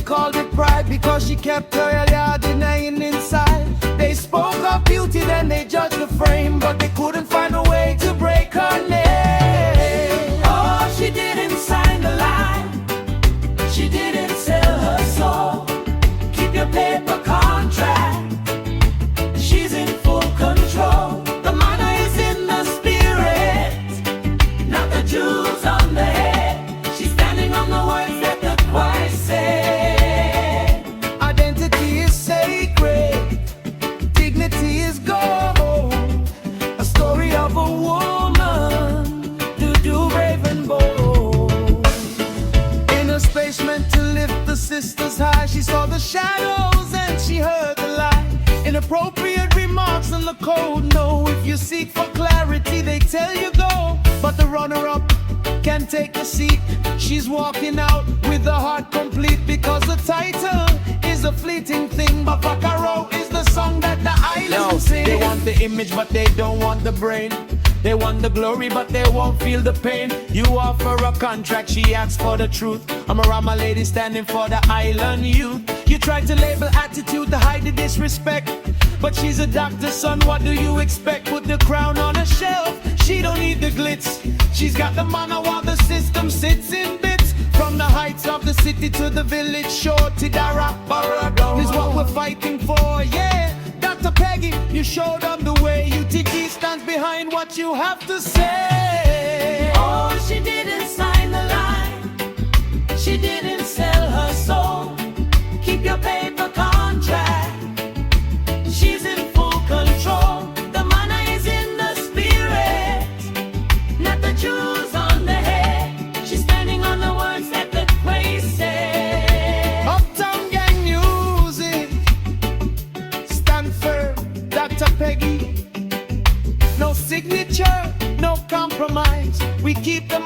called it pride because she kept her yard denying inside. They spoke of beauty, then they judged the frame, but they couldn't find a way to break her name. Oh, she didn't sign the line, she didn't sell her soul. Keep your paper contract, she's in full control. The manna is in the spirit, not the jewels on the head. She's standing on the words that the choir said. Identity is sacred, dignity is gold. A story of a woman to do brave and bold. In a space meant to lift the sisters high, she saw the shadows and she heard the light. Inappropriate remarks in the code. No, if you seek for clarity, they tell you go. But the runner-up can take a seat. She's walking out with the heart complete, because the title is a fleeting thing, but Bacaro is the song that the island sing. They want the image, but they don't want the brain. They want the glory, but they won't feel the pain. You offer a contract, she asks for the truth. I'm a Rama lady standing for the island youth. You try to label attitude to hide the disrespect, but she's a doctor's son, what do you expect? Put the crown on a shelf, she don't need the glitz. She's got the mana while the system sits in bits. From the heights of the city to the village shore, Tidara, Barado is what we're fighting for, yeah. Dr. Peggy, you showed them the way. UTG stands behind what you have to say. Oh, she didn't sign the line, she didn't sell her soul. Keep your paper contract, she's in full control. The manna is in the spirit, not the jewels on the head. She's standing on the words that the praise said. Uptown Gang music, stand firm, Dr. Peggy. No signature, no compromise. We keep the